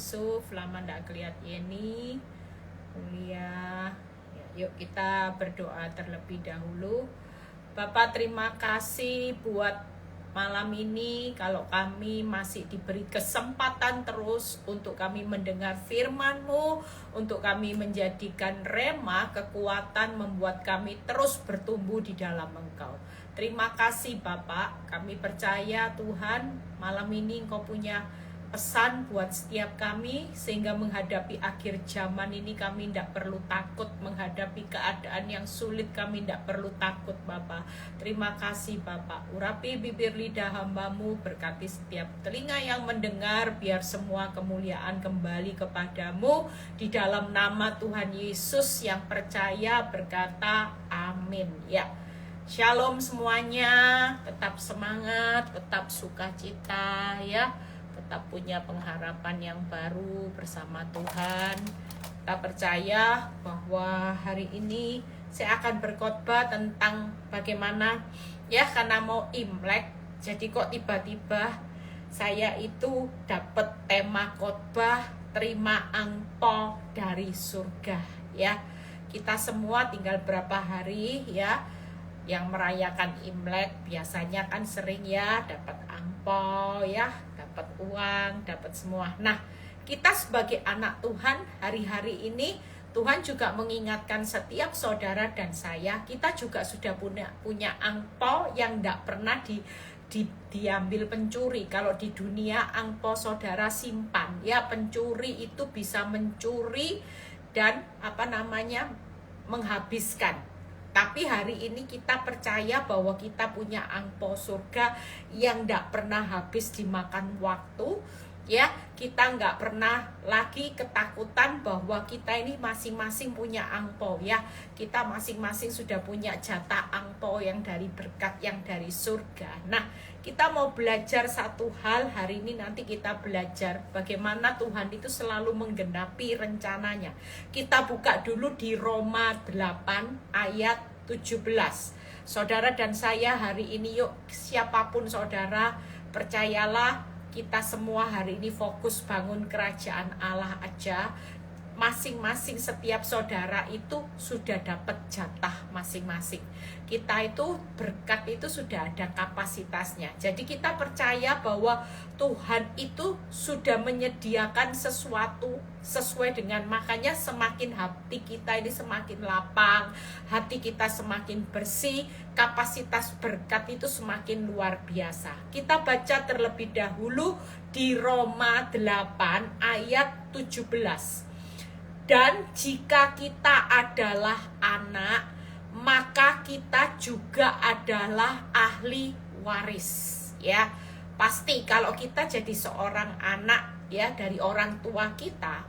Yusuf, lama ndak kelihat Yeni, kuliah. Ya, yuk kita berdoa terlebih dahulu. Bapak, terima kasih buat malam ini. Kalau kami masih diberi kesempatan terus untuk kami mendengar firman-Mu, untuk kami menjadikan rema, kekuatan membuat kami terus bertumbuh di dalam Engkau. Terima kasih Bapak, kami percaya Tuhan malam ini Engkau punya pesan buat setiap kami, sehingga menghadapi akhir zaman ini kami tidak perlu takut, menghadapi keadaan yang sulit kami tidak perlu takut Bapak. Terima kasih Bapak, urapi bibir lidah hamba-Mu, berkati setiap telinga yang mendengar, biar semua kemuliaan kembali kepadamu. Di dalam nama Tuhan Yesus yang percaya berkata amin. Ya, shalom semuanya, tetap semangat, tetap sukacita ya. Tetap punya pengharapan yang baru bersama Tuhan. Kita percaya bahwa hari ini saya akan berkhotbah tentang bagaimana ya, karena mau Imlek, jadi kok tiba-tiba saya itu dapat tema khotbah terima angpau dari surga ya. Kita semua tinggal berapa hari ya yang merayakan Imlek, biasanya kan sering ya dapat angpau ya, dapat uang, dapat semua. Nah, kita sebagai anak Tuhan hari-hari ini Tuhan juga mengingatkan setiap saudara dan saya, kita juga sudah punya angpau yang tidak pernah diambil pencuri. Kalau di dunia angpau saudara simpan ya, pencuri itu bisa mencuri dan menghabiskan. Tapi hari ini kita percaya bahwa kita punya angpau surga yang tidak pernah habis dimakan waktu. Ya, kita nggak pernah lagi ketakutan bahwa kita ini masing-masing punya angpau ya. Kita masing-masing sudah punya jatah angpau yang dari berkat, yang dari surga. Nah, kita mau belajar satu hal hari ini, nanti kita belajar bagaimana Tuhan itu selalu menggenapi rencananya. Kita buka dulu di Roma 8 ayat 17. Saudara dan saya hari ini, yuk siapapun saudara, percayalah kita semua hari ini fokus bangun kerajaan Allah aja. Masing-masing setiap saudara itu sudah dapat jatah masing-masing. Kita itu berkat itu sudah ada kapasitasnya. Jadi kita percaya bahwa Tuhan itu sudah menyediakan sesuatu sesuai dengan, makanya semakin hati kita ini semakin lapang, hati kita semakin bersih, kapasitas berkat itu semakin luar biasa. Kita baca terlebih dahulu di Roma 8 ayat 17. Dan jika kita adalah anak, maka kita juga adalah ahli waris ya. Pasti kalau kita jadi seorang anak ya dari orang tua kita,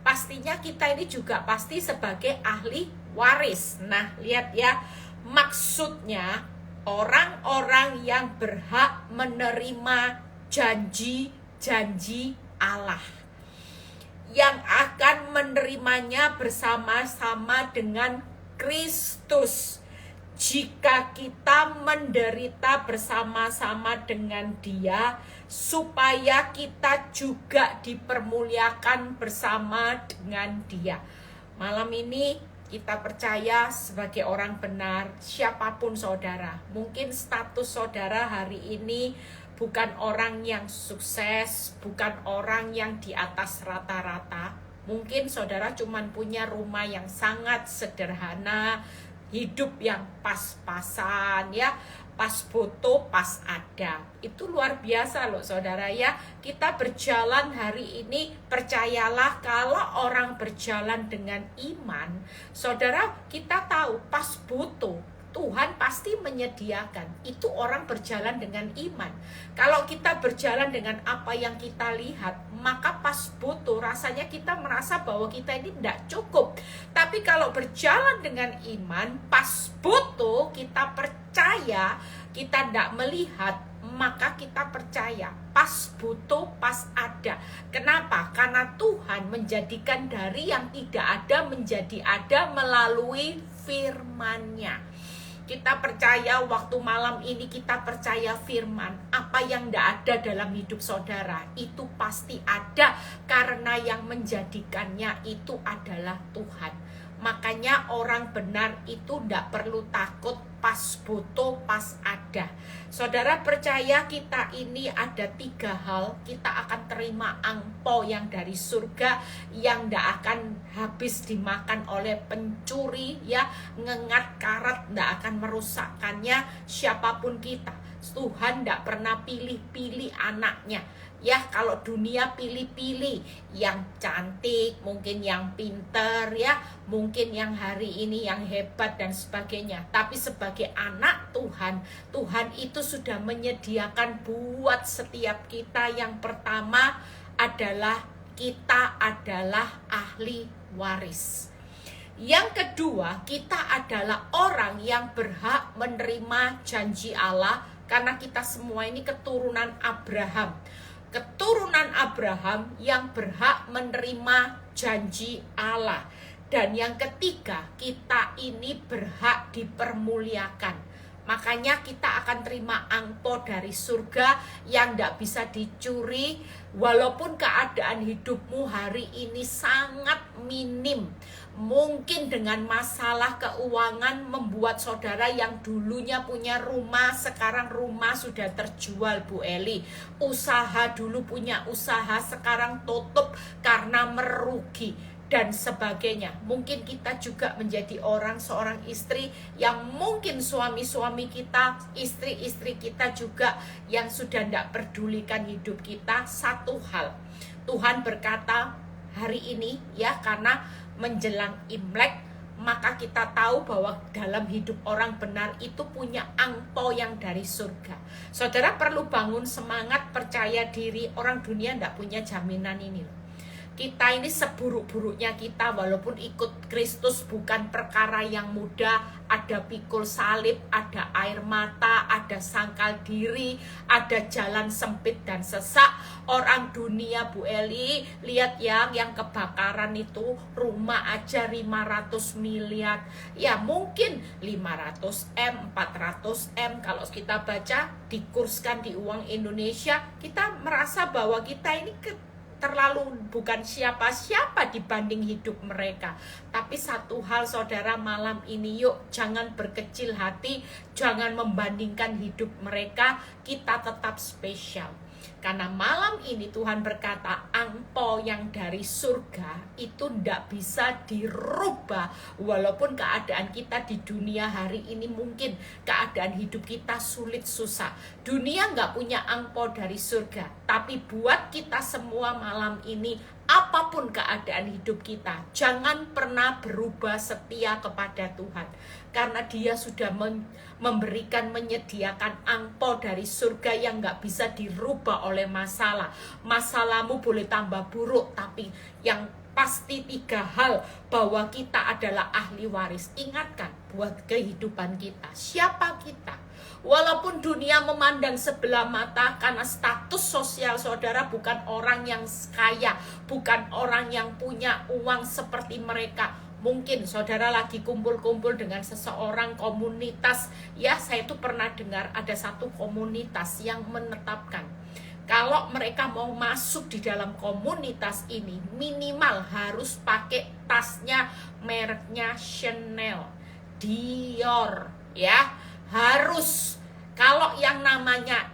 pastinya kita ini juga pasti sebagai ahli waris. Nah, lihat ya, maksudnya orang-orang yang berhak menerima janji-janji Allah, yang akan menerimanya bersama-sama dengan Kristus. Jika kita menderita bersama-sama dengan Dia, supaya kita juga dipermuliakan bersama dengan Dia. Malam ini kita percaya sebagai orang benar, siapapun saudara, mungkin status saudara hari ini bukan orang yang sukses, bukan orang yang di atas rata-rata. Mungkin saudara cuma punya rumah yang sangat sederhana, hidup yang pas-pasan ya, pas foto, pas ada. Itu luar biasa loh saudara ya. Kita berjalan hari ini, percayalah kalau orang berjalan dengan iman, saudara, kita tahu pas butuh Tuhan pasti menyediakan. Itu orang berjalan dengan iman. Kalau kita berjalan dengan apa yang kita lihat, maka pas butuh rasanya kita merasa bahwa kita ini tidak cukup. Tapi kalau berjalan dengan iman, pas butuh kita percaya, kita tidak melihat, maka kita percaya pas butuh, pas ada. Kenapa? Karena Tuhan menjadikan dari yang tidak ada menjadi ada melalui firman-Nya. Kita percaya waktu malam ini kita percaya firman. Apa yang tidak ada dalam hidup saudara itu pasti ada, karena yang menjadikannya itu adalah Tuhan. Makanya orang benar itu tidak perlu takut pas butuh, pas ada. Saudara percaya kita ini ada 3 hal. Kita akan terima angpau yang dari surga, yang tidak akan habis dimakan oleh pencuri, ya, ngengat karat tidak akan merusakkannya siapapun kita. Tuhan tidak pernah pilih-pilih anaknya. Ya, kalau dunia pilih-pilih yang cantik, mungkin yang pinter, ya, mungkin yang hari ini yang hebat dan sebagainya. Tapi sebagai anak Tuhan, Tuhan itu sudah menyediakan buat setiap kita. Yang pertama adalah kita adalah ahli waris. Yang kedua, kita adalah orang yang berhak menerima janji Allah, karena kita semua ini keturunan Abraham. Keturunan Abraham yang berhak menerima janji Allah. Dan yang ketiga, kita ini berhak dipermuliakan. Makanya kita akan terima angpau dari surga yang tidak bisa dicuri. Walaupun keadaan hidupmu hari ini sangat minim. Mungkin dengan masalah keuangan membuat saudara yang dulunya punya rumah, sekarang rumah sudah terjual, Bu Eli. Usaha dulu punya usaha, sekarang tutup karena merugi dan sebagainya. Mungkin kita juga menjadi seorang istri yang mungkin suami-suami kita, istri-istri kita juga yang sudah tidak pedulikan hidup kita. Satu hal, Tuhan berkata hari ini, ya, karena menjelang Imlek, maka kita tahu bahwa dalam hidup orang benar itu punya angpau yang dari surga. Saudara perlu bangun semangat, percaya diri. Orang dunia tidak punya jaminan ini loh. Kita ini seburuk-buruknya kita, walaupun ikut Kristus bukan perkara yang mudah. Ada pikul salib, ada air mata, ada sangkal diri, ada jalan sempit dan sesak. Orang dunia, Bu Eli, lihat yang kebakaran itu, rumah aja 500 miliar. Ya mungkin 500 M, 400 M, kalau kita baca, dikurskan di uang Indonesia, kita merasa bahwa kita ini terlalu bukan siapa-siapa dibanding hidup mereka. Tapi satu hal saudara malam ini, yuk jangan berkecil hati, jangan membandingkan hidup mereka, kita tetap spesial. Karena malam ini Tuhan berkata angpau yang dari surga itu tidak bisa dirubah. Walaupun keadaan kita di dunia hari ini mungkin keadaan hidup kita sulit susah. Dunia nggak punya angpau dari surga. Tapi buat kita semua malam ini, apapun keadaan hidup kita, jangan pernah berubah setia kepada Tuhan. Karena Dia sudah memberikan, menyediakan angpau dari surga yang gak bisa dirubah oleh masalah. Masalahmu boleh tambah buruk, tapi yang pasti 3 hal, bahwa kita adalah ahli waris. Ingatkan buat kehidupan kita, siapa kita. Walaupun dunia memandang sebelah mata, karena status sosial saudara bukan orang yang kaya, bukan orang yang punya uang seperti mereka. Mungkin saudara lagi kumpul-kumpul dengan seseorang komunitas. Ya, saya itu pernah dengar ada satu komunitas yang menetapkan, kalau mereka mau masuk di dalam komunitas ini, minimal harus pakai tasnya mereknya Chanel, Dior, ya. Harus. Kalau yang namanya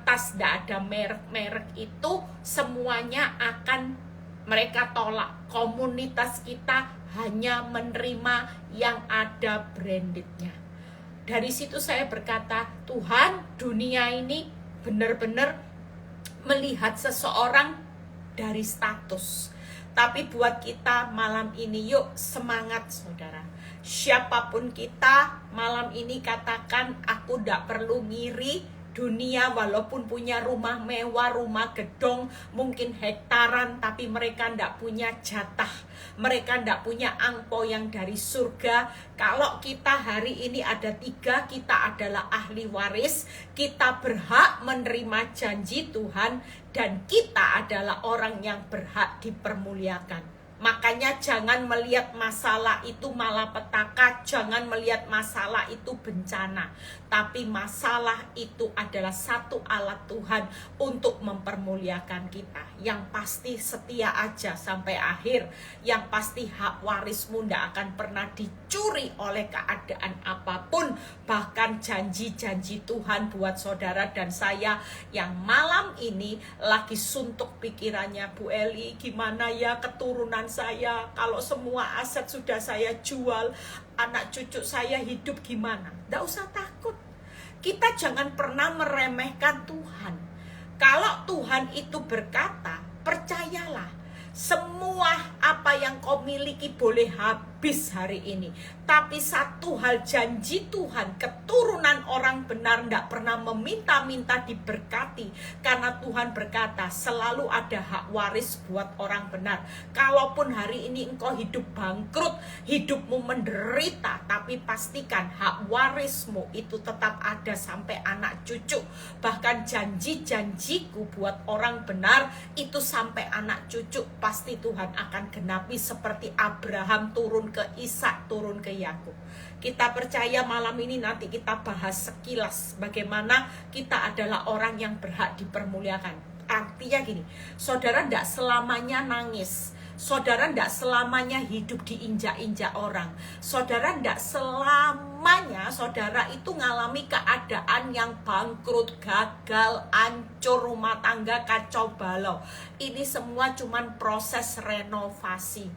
tas tidak ada merek-merek itu, semuanya akan mereka tolak. Komunitas kita hanya menerima yang ada brandednya. Dari situ saya berkata, Tuhan, dunia ini benar-benar melihat seseorang dari status. Tapi buat kita malam ini, yuk semangat saudara. Siapapun kita malam ini katakan, aku tidak perlu ngiri. Dunia walaupun punya rumah mewah, rumah gedong, mungkin hektaran, tapi mereka tidak punya jatah. Mereka tidak punya angpau yang dari surga. Kalau kita hari ini ada 3, kita adalah ahli waris, kita berhak menerima janji Tuhan, dan kita adalah orang yang berhak dipermuliakan. Makanya jangan melihat masalah itu malapetaka, jangan melihat masalah itu bencana. Tapi masalah itu adalah satu alat Tuhan untuk mempermuliakan kita. Yang pasti setia aja sampai akhir. Yang pasti hak warismu tidak akan pernah dicuri oleh keadaan apapun. Bahkan janji-janji Tuhan buat saudara dan saya yang malam ini lagi suntuk pikirannya, Bu Eli, gimana ya keturunan saya, kalau semua aset sudah saya jual, anak cucu saya hidup gimana? Nggak usah takut. Kita jangan pernah meremehkan Tuhan. Kalau Tuhan itu berkata, percayalah, semua apa yang kau miliki boleh habis hari ini. Tapi satu hal, janji Tuhan, keturunan orang benar tidak pernah meminta-minta diberkati. Karena Tuhan berkata, selalu ada hak waris buat orang benar. Kalaupun hari ini engkau hidup bangkrut, hidupmu menderita, tapi pastikan hak warismu itu tetap ada sampai anak cucu. Bahkan janji-janjiku buat orang benar itu sampai anak cucu, pasti Tuhan akan genapi seperti Abraham turun ke Ishak, turun ke Yakub. Kita percaya malam ini nanti kita bahas sekilas bagaimana kita adalah orang yang berhak dipermuliakan. Artinya gini, saudara tidak selamanya nangis. Saudara tidak selamanya hidup diinjak-injak orang. Saudara tidak selamanya saudara itu ngalami keadaan yang bangkrut, gagal, hancur, rumah tangga kacau balau. Ini semua cuman proses renovasi.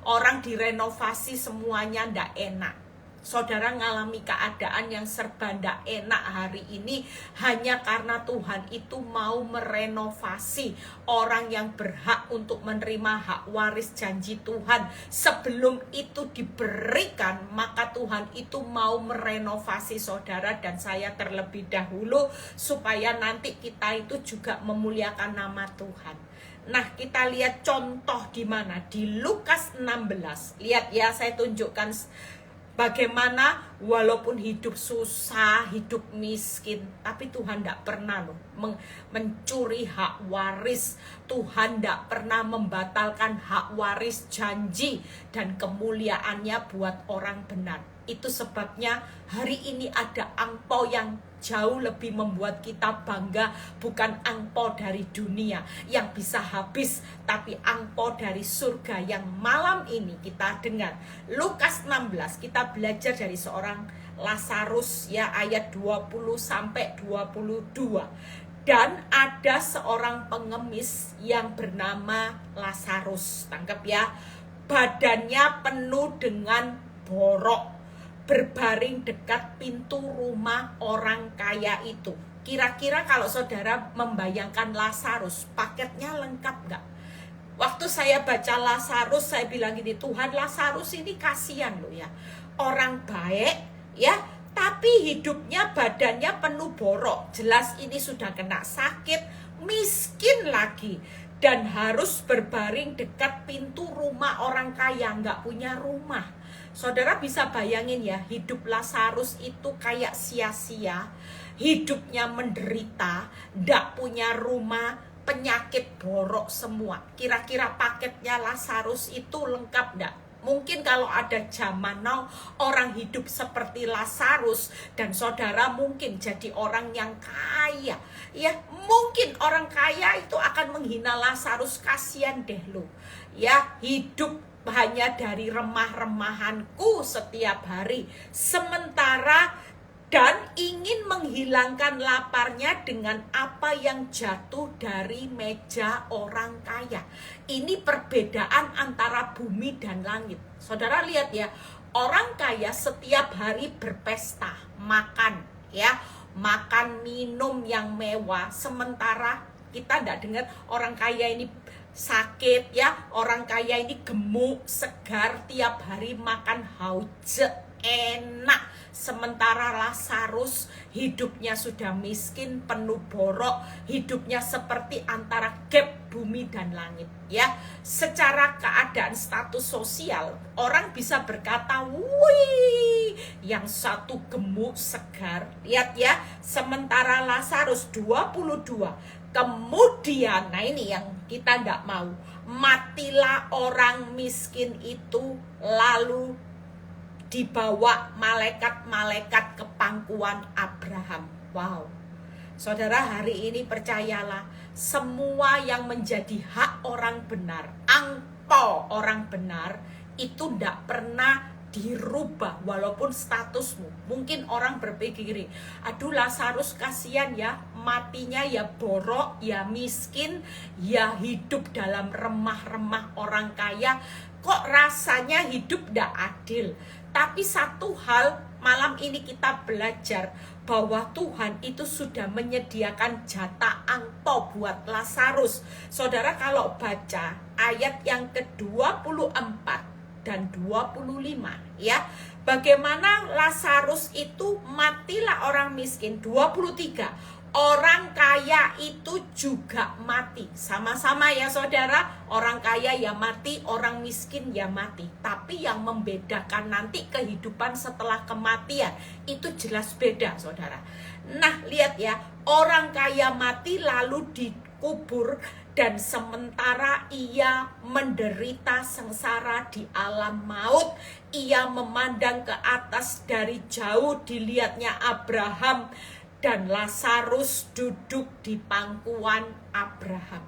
Orang direnovasi semuanya tidak enak. Saudara ngalami keadaan yang serba ndak enak hari ini hanya karena Tuhan itu mau merenovasi orang yang berhak untuk menerima hak waris janji Tuhan. Sebelum itu diberikan, maka Tuhan itu mau merenovasi saudara dan saya terlebih dahulu supaya nanti kita itu juga memuliakan nama Tuhan. Nah, kita lihat contoh di mana? Di Lukas 16. Lihat ya, saya tunjukkan bagaimana walaupun hidup susah, hidup miskin, tapi Tuhan tidak pernah loh mencuri hak waris. Tuhan tidak pernah membatalkan hak waris janji dan kemuliaannya buat orang benar. Itu sebabnya hari ini ada angpau yang jauh lebih membuat kita bangga. Bukan angpau dari dunia yang bisa habis, tapi angpau dari surga yang malam ini kita dengar. Lukas 16, kita belajar dari seorang Lazarus ya, ayat 20 sampai 22. Dan ada seorang pengemis yang bernama Lazarus. Tangkap ya. Badannya penuh dengan borok, berbaring dekat pintu rumah orang kaya itu. Kira-kira kalau saudara membayangkan Lazarus, paketnya lengkap nggak? Waktu saya baca Lazarus, saya bilang gini, Tuhan, Lazarus ini kasihan loh ya. Orang baik ya, tapi hidupnya badannya penuh borok. Jelas ini sudah kena sakit, miskin lagi. Dan harus berbaring dekat pintu rumah orang kaya, nggak punya rumah. Saudara bisa bayangin ya, hidup Lazarus itu kayak sia-sia. Hidupnya menderita, nggak punya rumah, penyakit borok semua. Kira-kira paketnya Lazarus itu lengkap nggak? Mungkin kalau ada zaman now, orang hidup seperti Lazarus dan saudara mungkin jadi orang yang kaya. Ya, mungkin orang kaya itu akan menghina Lazarus, kasihan deh lo. Ya, hidup hanya dari remah-remahanku setiap hari. Sementara dan ingin menghilangkan laparnya dengan apa yang jatuh dari meja orang kaya. Ini perbedaan antara bumi dan langit. Saudara lihat ya, orang kaya setiap hari berpesta, makan ya, makan minum yang mewah. Sementara kita tidak dengar orang kaya ini sakit ya, orang kaya ini gemuk, segar, tiap hari makan hauce, enak. Sementara Lazarus hidupnya sudah miskin, penuh borok, hidupnya seperti antara gap bumi dan langit ya. Secara keadaan status sosial, orang bisa berkata, wih, yang satu gemuk, segar. Lihat ya, sementara Lazarus 22. Kemudian, nah ini yang kita tidak mau, matilah orang miskin itu, lalu dibawa malaikat-malaikat ke pangkuan Abraham. Wow. Saudara, hari ini percayalah, semua yang menjadi hak orang benar, angpau orang benar, itu tidak pernah dirubah walaupun statusmu. Mungkin orang berpikir, aduh Lazarus kasihan ya, matinya ya borok, ya miskin, ya hidup dalam remah-remah orang kaya, kok rasanya hidup tidak adil. Tapi satu hal, malam ini kita belajar bahwa Tuhan itu sudah menyediakan jatah angpau buat Lazarus. Saudara, kalau baca ayat yang ke-24 dan 25 ya, bagaimana Lazarus itu matilah orang miskin. 23, orang kaya itu juga mati. Sama-sama ya saudara, orang kaya ya mati, orang miskin ya mati. Tapi yang membedakan nanti kehidupan setelah kematian itu jelas beda saudara. Nah lihat ya, orang kaya mati lalu dikubur, dan sementara ia menderita sengsara di alam maut, ia memandang ke atas dari jauh, dilihatnya Abraham dan Lazarus duduk di pangkuan Abraham.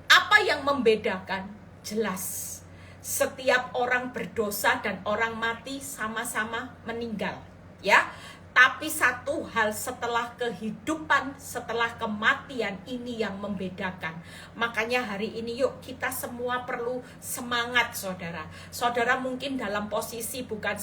Apa yang membedakan? Jelas, setiap orang berdosa dan orang mati sama-sama meninggal, ya. Tapi satu hal, setelah kehidupan, setelah kematian, ini yang membedakan. Makanya hari ini yuk kita semua perlu semangat saudara. Saudara mungkin dalam posisi bukan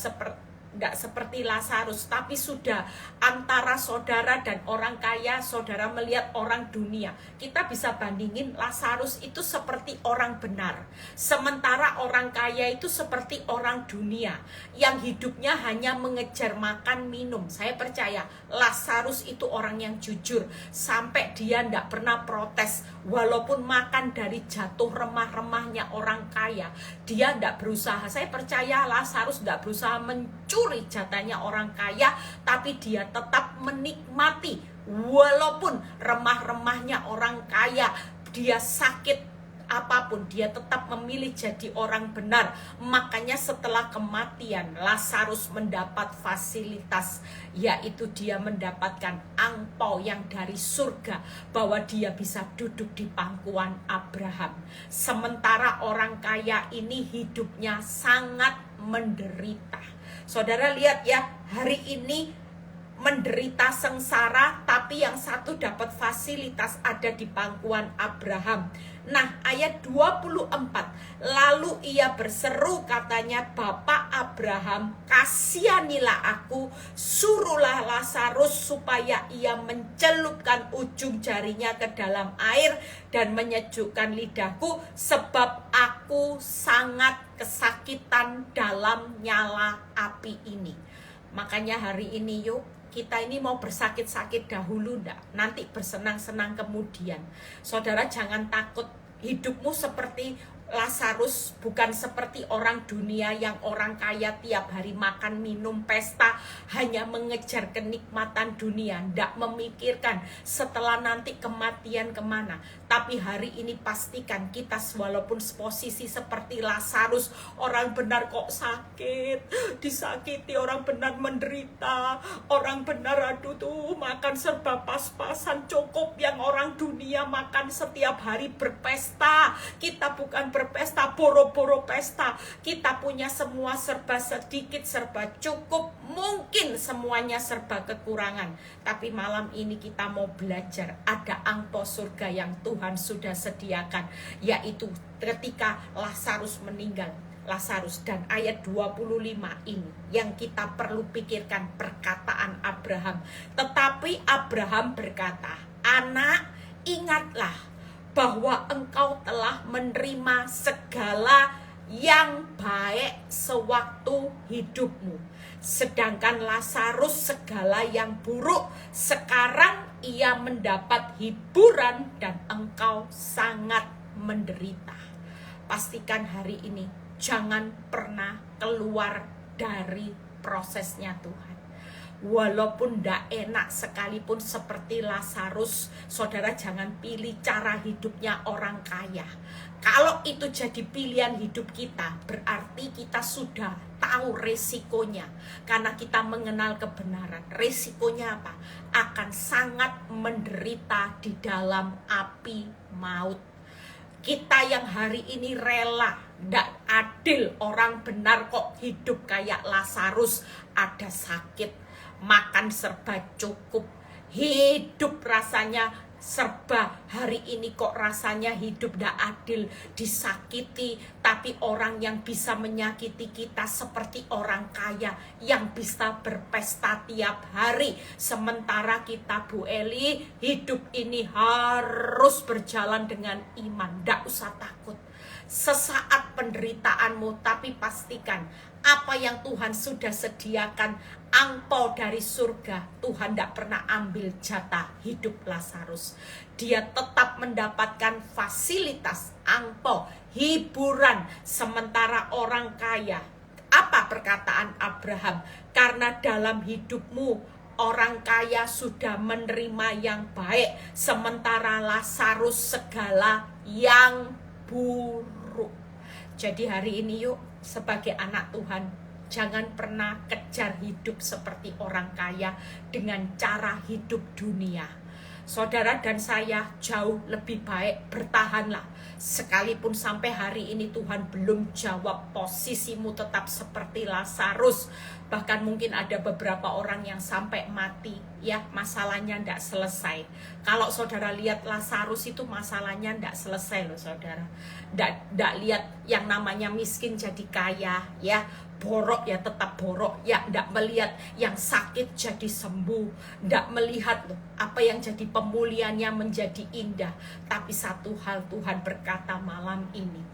tidak seperti Lazarus, tapi sudah antara saudara dan orang kaya. Saudara melihat orang dunia, kita bisa bandingin Lazarus itu seperti orang benar, sementara orang kaya itu seperti orang dunia yang hidupnya hanya mengejar makan minum. Saya percaya Lazarus itu orang yang jujur, sampai dia tidak pernah protes walaupun makan dari jatuh remah-remahnya orang kaya. Dia tidak berusaha. Saya percaya Lazarus tidak berusaha mencuri jatahnya orang kaya, tapi dia tetap menikmati walaupun remah-remahnya orang kaya, dia sakit apapun, dia tetap memilih jadi orang benar. Makanya setelah kematian Lazarus mendapat fasilitas, yaitu dia mendapatkan angpau yang dari surga, bahwa dia bisa duduk di pangkuan Abraham. Sementara orang kaya ini hidupnya sangat menderita. Saudara lihat ya, hari ini menderita sengsara, tapi yang satu dapat fasilitas, ada di pangkuan Abraham. Nah ayat 24, lalu ia berseru katanya, Bapak Abraham, kasihanilah aku, suruhlah Lazarus supaya ia mencelupkan ujung jarinya ke dalam air dan menyejukkan lidahku, sebab aku sangat kesakitan dalam nyala api ini. Makanya hari ini yuk, kita ini mau bersakit-sakit dahulu enggak, nanti bersenang-senang kemudian. Saudara jangan takut, hidupmu seperti Lazarus, bukan seperti orang dunia yang orang kaya tiap hari makan, minum, pesta, hanya mengejar kenikmatan dunia, tidak memikirkan setelah nanti kematian kemana. Tapi hari ini pastikan kita walaupun posisi seperti Lazarus, orang benar kok sakit, disakiti, orang benar menderita, orang benar aduh tuh makan serba pas-pasan cukup, yang orang dunia makan setiap hari berpesta. Kita bukan berpesta, boro-boro pesta. Kita punya semua serba sedikit, serba cukup, mungkin semuanya serba kekurangan. Tapi malam ini kita mau belajar, ada angpau surga yang Tuhan sudah sediakan, yaitu ketika Lazarus meninggal. Lazarus, dan ayat 25 ini yang kita perlu pikirkan, perkataan Abraham. Tetapi Abraham berkata, anak, ingatlah bahwa engkau telah menerima segala yang baik sewaktu hidupmu, sedangkan Lazarus segala yang buruk. Sekarang ia mendapat hiburan dan engkau sangat menderita. Pastikan hari ini jangan pernah keluar dari prosesnya Tuhan. Walaupun ndak enak sekalipun seperti Lazarus, saudara jangan pilih cara hidupnya orang kaya. Kalau itu jadi pilihan hidup kita, berarti kita sudah tahu resikonya. Karena kita mengenal kebenaran. Resikonya apa? Akan sangat menderita di dalam api maut. Kita yang hari ini rela, ndak adil, orang benar kok hidup kayak Lazarus, ada sakit, makan serba cukup, hidup rasanya serba, hari ini kok rasanya hidup ndak adil, disakiti, tapi orang yang bisa menyakiti kita seperti orang kaya yang bisa berpesta tiap hari, sementara kita, Bu Eli, hidup ini harus berjalan dengan iman. Ndak usah takut sesaat penderitaanmu, tapi pastikan apa yang Tuhan sudah sediakan, angpau dari surga. Tuhan tidak pernah ambil jatah hidup Lazarus. Dia tetap mendapatkan fasilitas, angpau, hiburan, sementara orang kaya. Apa perkataan Abraham? Karena dalam hidupmu orang kaya sudah menerima yang baik, sementara Lazarus segala yang buruk. Jadi hari ini yuk, sebagai anak Tuhan, jangan pernah kejar hidup seperti orang kaya dengan cara hidup dunia. Saudara dan saya jauh lebih baik bertahanlah. Sekalipun sampai hari ini Tuhan belum jawab, posisimu tetap seperti Lazarus. Bahkan mungkin ada beberapa orang yang sampai mati, ya masalahnya tidak selesai. Kalau saudara lihat Lazarus itu masalahnya tidak selesai loh saudara. Tidak lihat yang namanya miskin jadi kaya, ya borok ya tetap borok, ya tidak melihat yang sakit jadi sembuh, tidak melihat loh apa yang jadi pemulihannya menjadi indah. Tapi satu hal Tuhan berkata malam ini,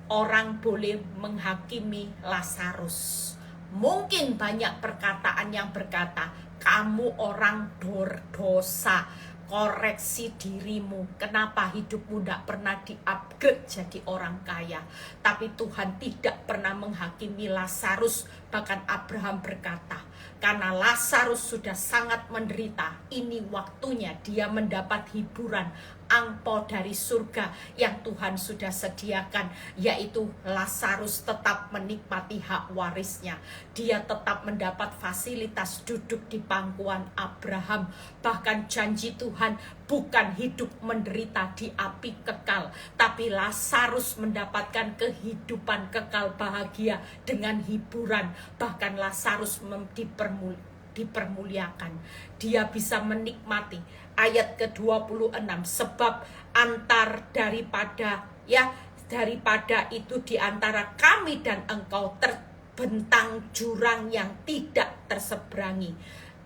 orang boleh menghakimi Lazarus. Mungkin banyak perkataan yang berkata, kamu orang berdosa, koreksi dirimu. Kenapa hidupmu tidak pernah di-upgrade jadi orang kaya? Tapi Tuhan tidak pernah menghakimi Lazarus. Bahkan Abraham berkata, karena Lazarus sudah sangat menderita, ini waktunya dia mendapat hiburan, angpau dari surga yang Tuhan sudah sediakan, yaitu Lazarus tetap menikmati hak warisnya. Dia tetap mendapat fasilitas duduk di pangkuan Abraham. Bahkan janji Tuhan bukan hidup menderita di api kekal, tapi Lazarus mendapatkan kehidupan kekal bahagia dengan hiburan. Bahkan Lazarus dipermuliakan. Dia bisa menikmati ayat ke-26, sebab daripada itu di antara kami dan engkau terbentang jurang yang tidak terseberangi.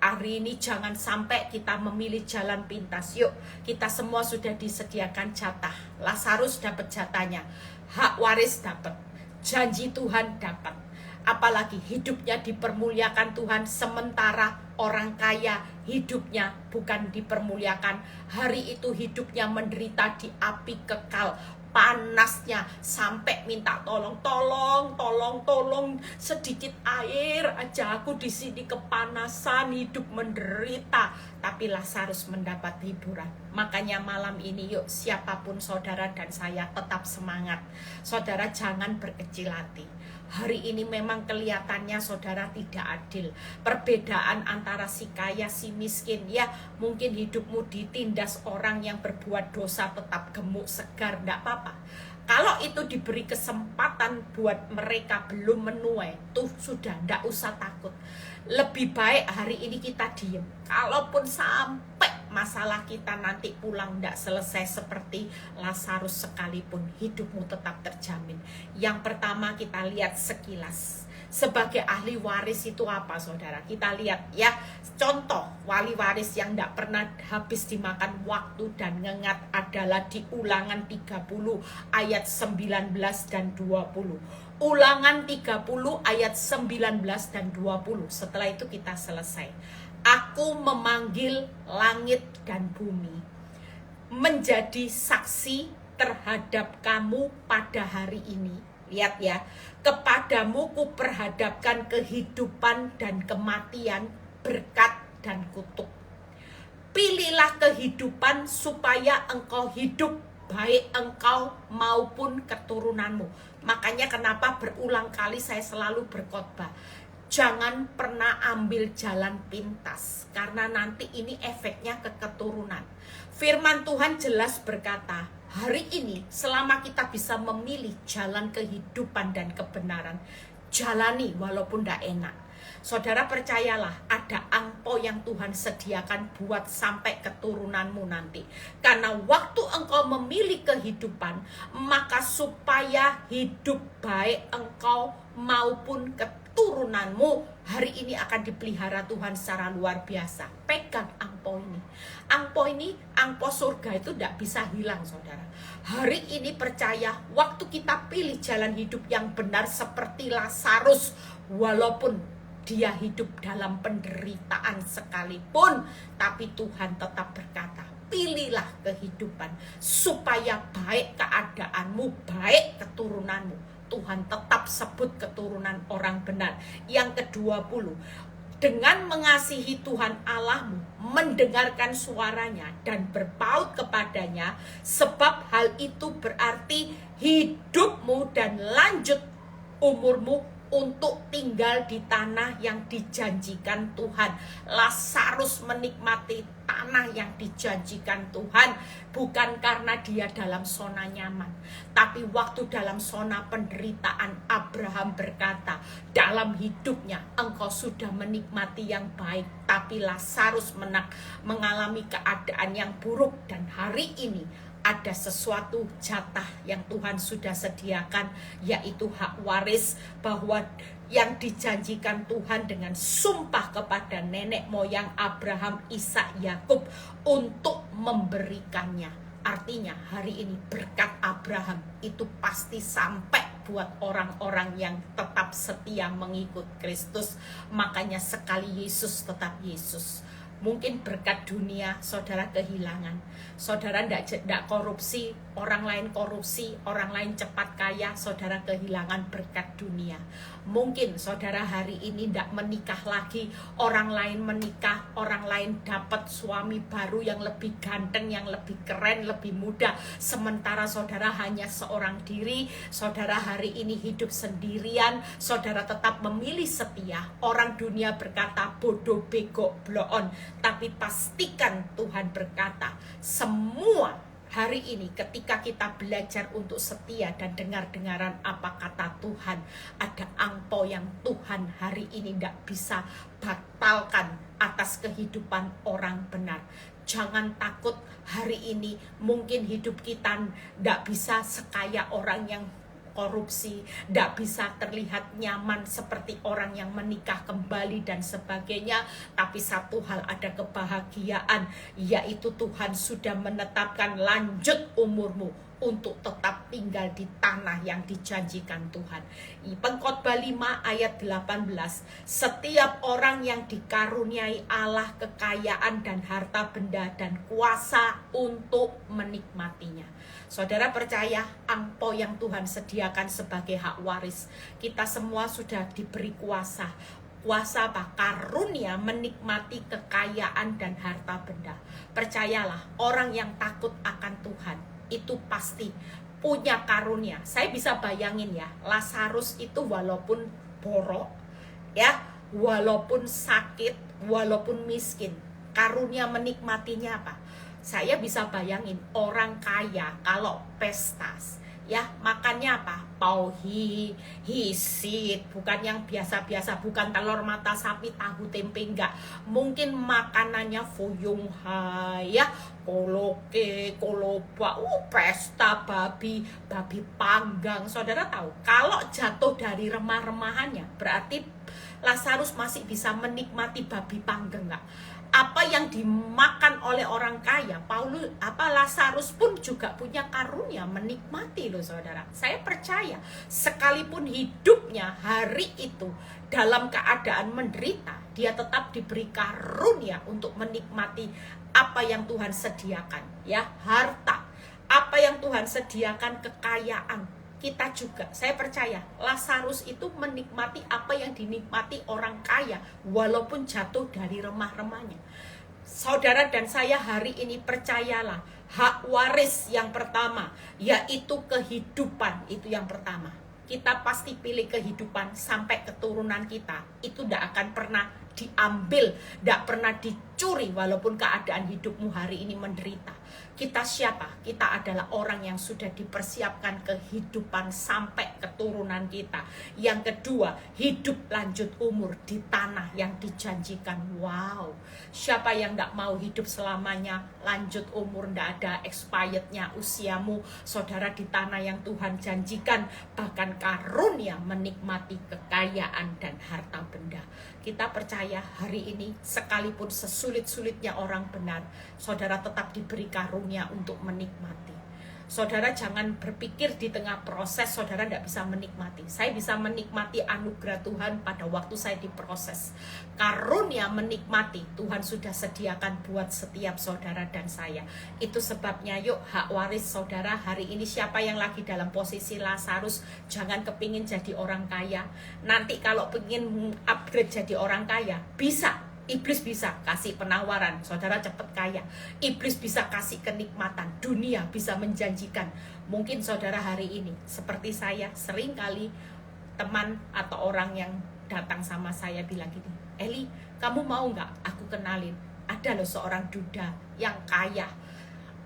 Hari ini jangan sampai kita memilih jalan pintas. Yuk, kita semua sudah disediakan jatah. Lazarus dapat jatahnya, hak waris dapat, janji Tuhan dapat. Apalagi hidupnya dipermuliakan Tuhan, sementara orang kaya hidupnya bukan dipermuliakan. Hari itu hidupnya menderita di api kekal, panasnya sampai minta tolong, sedikit air aja, aku di sini kepanasan, hidup menderita. Tapi Lazarus mendapat hiburan. Makanya malam ini yuk, siapapun saudara dan saya tetap semangat. Saudara jangan berkecil hati. Hari ini memang kelihatannya saudara tidak adil. Perbedaan antara si kaya, si miskin. Ya mungkin hidupmu ditindas orang yang berbuat dosa tetap gemuk, segar, tidak apa-apa. Kalau itu diberi kesempatan buat mereka belum menuai, tuh sudah tidak usah takut. Lebih baik hari ini kita diem. Kalaupun sampai masalah kita nanti pulang tidak selesai seperti Lazarus sekalipun, hidupmu tetap terjamin. Yang pertama kita lihat sekilas. Sebagai ahli waris itu apa saudara? Kita lihat ya, contoh wali waris yang tidak pernah habis dimakan waktu dan ngengat adalah di Ulangan 30 ayat 19 dan 20. Ulangan 30 ayat 19 dan 20. Setelah itu kita selesai. Aku memanggil langit dan bumi menjadi saksi terhadap kamu pada hari ini. Lihat ya, kepadamu kuperhadapkan kehidupan dan kematian, berkat dan kutuk. Pilihlah kehidupan supaya engkau hidup, baik engkau maupun keturunanmu. Makanya kenapa berulang kali saya selalu berkhotbah, jangan pernah ambil jalan pintas, karena nanti ini efeknya ke keturunan. Firman Tuhan jelas berkata, hari ini selama kita bisa memilih jalan kehidupan dan kebenaran, jalani walaupun tidak enak. Saudara percayalah, ada angpau yang Tuhan sediakan buat sampai keturunanmu nanti. Karena waktu engkau memilih kehidupan, maka supaya hidup baik engkau maupun keturunanmu hari ini akan dipelihara Tuhan secara luar biasa. Pegang angpau ini. Angpau ini, angpau surga itu tidak bisa hilang, saudara. Hari ini percaya, waktu kita pilih jalan hidup yang benar seperti Lazarus, walaupun dia hidup dalam penderitaan sekalipun, tapi Tuhan tetap berkata, pilihlah kehidupan supaya baik keadaanmu, baik keturunanmu. Tuhan tetap sebut keturunan orang benar. Yang ke-20, dengan mengasihi Tuhan Allahmu, mendengarkan suaranya dan berpaut kepadanya, sebab hal itu berarti hidupmu dan lanjut umurmu untuk tinggal di tanah yang dijanjikan Tuhan. Lazarus menikmati tanah yang dijanjikan Tuhan bukan karena dia dalam zona nyaman, tapi waktu dalam zona penderitaan Abraham berkata, dalam hidupnya engkau sudah menikmati yang baik, tapi Lazarus mengalami keadaan yang buruk. Dan hari ini ada sesuatu jatah yang Tuhan sudah sediakan, yaitu hak waris, bahwa yang dijanjikan Tuhan dengan sumpah kepada nenek moyang Abraham, Ishak, Yakub untuk memberikannya. Artinya hari ini berkat Abraham itu pasti sampai buat orang-orang yang tetap setia mengikut Kristus. Makanya sekali Yesus tetap Yesus. Mungkin berkat dunia saudara kehilangan, saudara tidak korupsi, orang lain korupsi, orang lain cepat kaya, saudara kehilangan berkat dunia. Mungkin saudara hari ini tidak menikah lagi, orang lain menikah, orang lain dapat suami baru yang lebih ganteng, yang lebih keren, lebih muda, sementara saudara hanya seorang diri. Saudara hari ini hidup sendirian, saudara tetap memilih setia. Orang dunia berkata bodoh, bego, bloon, tapi pastikan Tuhan berkata, semua hari ini ketika kita belajar untuk setia dan dengar-dengaran apa kata Tuhan, ada angpau yang Tuhan hari ini tidak bisa batalkan atas kehidupan orang benar. Jangan takut, hari ini mungkin hidup kita tidak bisa sekaya orang yang korupsi, tidak bisa terlihat nyaman seperti orang yang menikah kembali dan sebagainya. Tapi satu hal, ada kebahagiaan, yaitu Tuhan sudah menetapkan lanjut umurmu untuk tetap tinggal di tanah yang dijanjikan Tuhan. Pengkhotbah 5 ayat 18, setiap orang yang dikaruniai Allah kekayaan dan harta benda dan kuasa untuk menikmatinya. Saudara percaya, angpau yang Tuhan sediakan sebagai hak waris, kita semua sudah diberi kuasa. Kuasa apa? Karunia menikmati kekayaan dan harta benda. Percayalah, orang yang takut akan Tuhan itu pasti punya karunia. Saya bisa bayangin ya, Lazarus itu walaupun borok, ya, walaupun sakit, walaupun miskin, karunia menikmatinya apa? Saya bisa bayangin orang kaya kalau pesta, ya, makannya apa? Pauhi, hisit, bukan yang biasa-biasa, bukan telur mata sapi, tahu tempe, enggak. Mungkin makanannya fuyung hai, ya, koloke, koloba, pesta babi panggang. Saudara tahu, kalau jatuh dari remah-remahannya, berarti Lazarus masih bisa menikmati babi panggang, enggak? Apa yang dimakan oleh orang kaya, Lazarus pun juga punya karunia menikmati loh saudara. Saya percaya sekalipun hidupnya hari itu dalam keadaan menderita, dia tetap diberi karunia untuk menikmati apa yang Tuhan sediakan, ya, harta, apa yang Tuhan sediakan, kekayaan. kita juga, saya percaya Lazarus itu menikmati apa yang dinikmati orang kaya walaupun jatuh dari remah-remahnya. Saudara dan saya hari ini percayalah, hak waris yang pertama yaitu kehidupan, itu yang pertama. Kita pasti pilih kehidupan sampai keturunan kita. Itu tidak akan pernah diambil, tidak pernah dicuri walaupun keadaan hidupmu hari ini menderita. Kita siapa? Kita adalah orang yang sudah dipersiapkan kehidupan sampai keturunan kita. Yang kedua, hidup lanjut umur di tanah yang dijanjikan. Wow, siapa yang tidak mau hidup selamanya, lanjut umur, tidak ada expirednya usiamu, saudara, di tanah yang Tuhan janjikan, bahkan karunia menikmati kekayaan dan harta benda. Kita percaya hari ini sekalipun sesulit-sulitnya orang benar, saudara tetap diberi karunia untuk menikmati. Saudara jangan berpikir di tengah proses saudara tidak bisa menikmati. Saya bisa menikmati anugerah Tuhan pada waktu saya diproses. Karunia menikmati Tuhan sudah sediakan buat setiap saudara dan saya. Itu sebabnya yuk hak waris saudara hari ini, siapa yang lagi dalam posisi Lazarus, jangan kepingin jadi orang kaya. Nanti kalau pengen upgrade jadi orang kaya, bisa. Iblis bisa kasih penawaran, saudara cepat kaya. Iblis bisa kasih kenikmatan, dunia bisa menjanjikan. Mungkin saudara hari ini seperti saya, sering kali teman atau orang yang datang sama saya bilang gini, Eli, kamu mau nggak aku kenalin? Ada loh seorang duda yang kaya.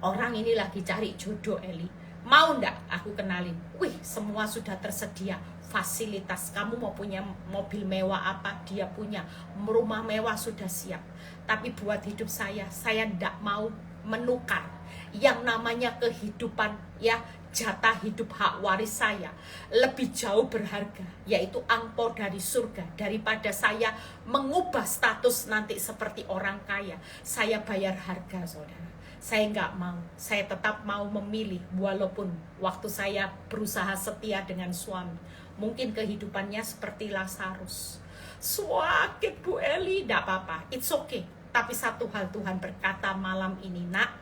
Orang ini lagi cari jodoh, Eli. Mau nggak aku kenalin? Wih, semua sudah tersedia. Fasilitas, kamu mau punya mobil mewah apa, dia punya. Rumah mewah sudah siap. Tapi buat hidup saya tidak mau menukar yang namanya kehidupan, ya, jatah hidup hak waris saya lebih jauh berharga, yaitu angpau dari surga, daripada saya mengubah status nanti seperti orang kaya. Saya bayar harga, saudara. Saya nggak mau, saya tetap mau memilih, walaupun waktu saya berusaha setia dengan suami, mungkin kehidupannya seperti Lazarus. Sakit Bu Eli, tidak apa-apa, it's okay. Tapi satu hal Tuhan berkata malam ini, nak,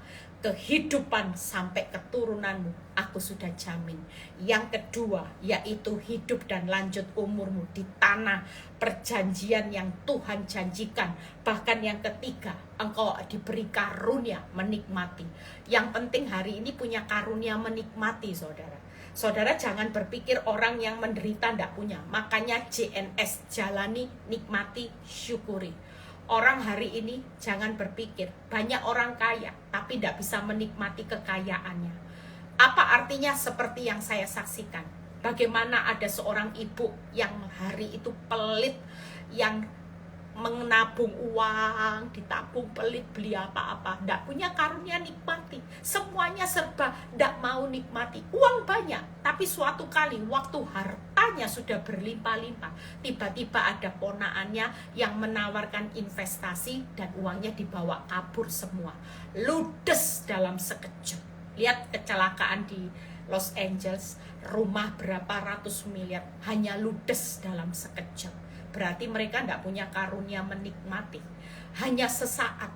kehidupan sampai keturunanmu aku sudah jamin. Yang kedua yaitu hidup dan lanjut umurmu di tanah perjanjian yang Tuhan janjikan. Bahkan yang ketiga, engkau diberi karunia menikmati. Yang penting hari ini punya karunia menikmati, saudara. Saudara jangan berpikir orang yang menderita tidak punya. Makanya JNS, jalani, nikmati, syukuri. Orang hari ini jangan berpikir banyak orang kaya tapi tidak bisa menikmati kekayaannya. Apa artinya? Seperti yang saya saksikan, bagaimana ada seorang ibu yang hari itu pelit, yang menabung uang, ditabung, pelit, beli apa-apa, tidak punya karunia nikmati. Semuanya serba tidak mau nikmati. Uang banyak, tapi suatu kali waktu hartanya sudah berlimpah-limpah, tiba-tiba ada ponaannya yang menawarkan investasi dan uangnya dibawa kabur semua, ludes dalam sekejap. Lihat kecelakaan di Los Angeles, rumah berapa ratus miliar hanya ludes dalam sekejap. Berarti mereka tidak punya karunia menikmati, hanya sesaat.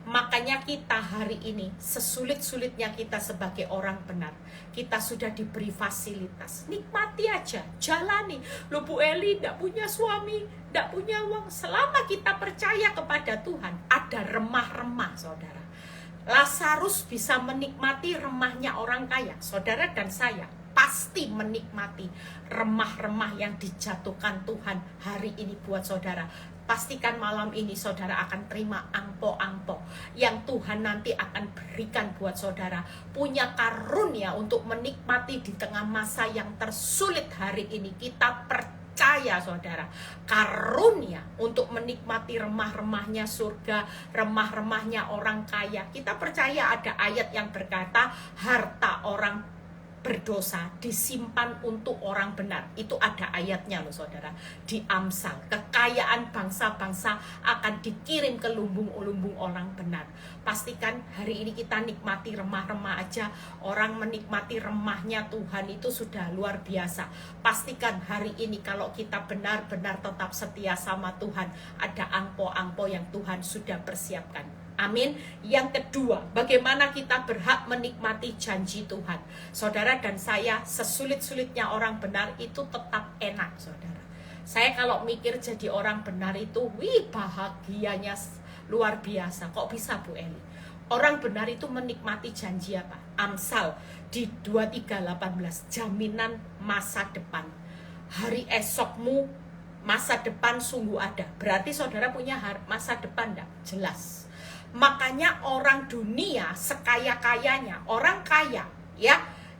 Makanya kita hari ini, sesulit-sulitnya kita sebagai orang benar, kita sudah diberi fasilitas, nikmati aja, jalani. Loh Bu Eli, tidak punya suami, tidak punya uang. Selama kita percaya kepada Tuhan, ada remah-remah, saudara. Lazarus bisa menikmati remahnya orang kaya. Saudara dan saya pasti menikmati remah-remah yang dijatuhkan Tuhan hari ini buat saudara. Pastikan malam ini saudara akan terima angpo-angpo yang Tuhan nanti akan berikan buat saudara. Punya karunia untuk menikmati di tengah masa yang tersulit hari ini. Kita percaya saudara, karunia untuk menikmati remah-remahnya surga, remah-remahnya orang kaya. Kita percaya ada ayat yang berkata, harta orang berdosa disimpan untuk orang benar. Itu ada ayatnya loh saudara. Di Amsal, kekayaan bangsa-bangsa akan dikirim ke lumbung-lumbung orang benar. Pastikan hari ini kita nikmati remah-remah aja. Orang menikmati remahnya Tuhan itu sudah luar biasa. Pastikan hari ini kalau kita benar-benar tetap setia sama Tuhan, ada angpo-angpo yang Tuhan sudah persiapkan. Amin. Yang kedua, bagaimana kita berhak menikmati janji Tuhan. Saudara dan saya, sesulit-sulitnya orang benar itu tetap enak, saudara. Saya kalau mikir jadi orang benar itu, bahagianya luar biasa. Kok bisa, Bu Eli? Orang benar itu menikmati janji apa? Amsal di 23:18, jaminan masa depan. Hari esokmu, masa depan sungguh ada. Berarti saudara punya masa depan enggak? Jelas. Makanya orang dunia sekaya-kayanya, orang kaya ya,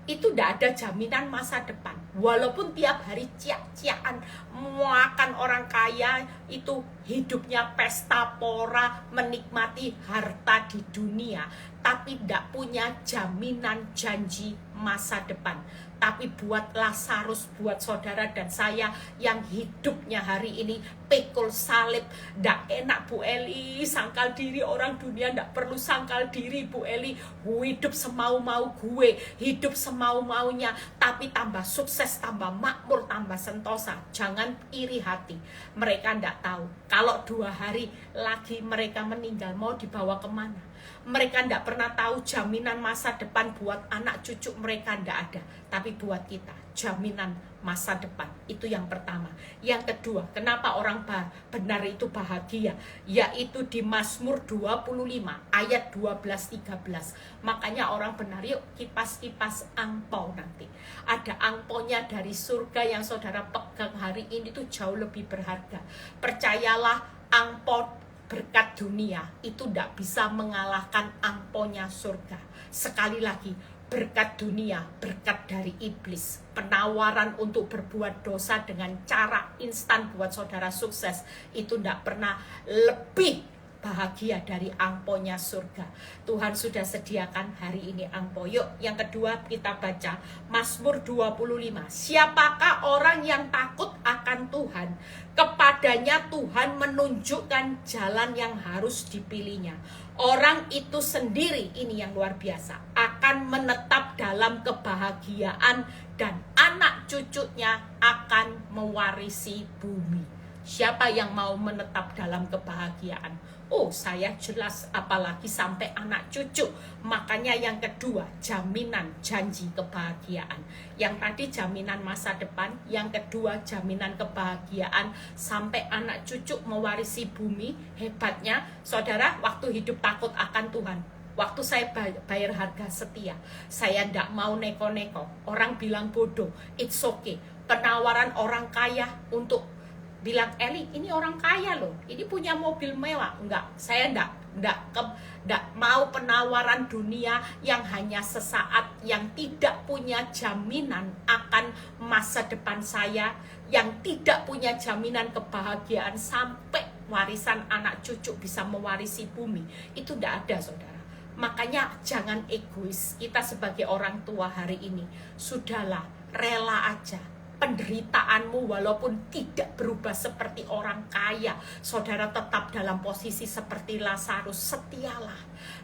itu tidak ada jaminan masa depan. Walaupun tiap hari ciak-ciakan makan, orang kaya itu hidupnya pesta pora, menikmati harta di dunia, tapi tidak punya jaminan janji masa depan. Tapi buat Lazarus, buat saudara dan saya yang hidupnya hari ini pikul salib, ndak enak Bu Eli, sangkal diri. Orang dunia ndak perlu sangkal diri Bu Eli, hidup semau-mau gue, hidup semau-maunya, tapi tambah sukses, tambah makmur, tambah sentosa. Jangan iri hati, mereka ndak tahu kalau 2 hari lagi mereka meninggal mau dibawa kemana. Mereka tidak pernah tahu jaminan masa depan buat anak cucu mereka tidak ada. Tapi buat kita, jaminan masa depan. Itu yang pertama. Yang kedua, kenapa orang benar itu bahagia? Yaitu di Mazmur 25 ayat 12-13. Makanya orang benar, yuk kipas-kipas angpau nanti. Ada angpaunya dari surga yang saudara pegang hari ini tuh jauh lebih berharga. Percayalah, angpau berkat dunia itu tidak bisa mengalahkan angpaunya surga. Sekali lagi, berkat dunia, berkat dari iblis, penawaran untuk berbuat dosa dengan cara instan buat saudara sukses, itu tidak pernah lebih bahagia dari angpaunya surga. Tuhan sudah sediakan hari ini angpau. Yuk, yang kedua kita baca Mazmur 25. Siapakah orang yang takut akan Tuhan? Kepadanya Tuhan menunjukkan jalan yang harus dipilihnya. Orang itu sendiri, ini yang luar biasa, akan menetap dalam kebahagiaan dan anak cucunya akan mewarisi bumi. Siapa yang mau menetap dalam kebahagiaan? Oh, saya jelas, apalagi sampai anak cucu. Makanya yang kedua, jaminan janji kebahagiaan. Yang tadi jaminan masa depan, yang kedua jaminan kebahagiaan sampai anak cucu mewarisi bumi. Hebatnya, saudara, waktu hidup takut akan Tuhan. Waktu saya bayar harga setia, saya tidak mau neko-neko. Orang bilang bodoh, it's okay. Penawaran orang kaya untuk bilang, Eli, ini orang kaya loh, ini punya mobil mewah. Enggak, saya enggak mau penawaran dunia yang hanya sesaat, yang tidak punya jaminan akan masa depan saya, yang tidak punya jaminan kebahagiaan sampai warisan anak cucu bisa mewarisi bumi. Itu enggak ada, saudara. Makanya jangan egois. Kita sebagai orang tua hari ini, sudahlah, rela aja penderitaanmu walaupun tidak berubah seperti orang kaya. Saudara tetap dalam posisi seperti Lazarus, setialah.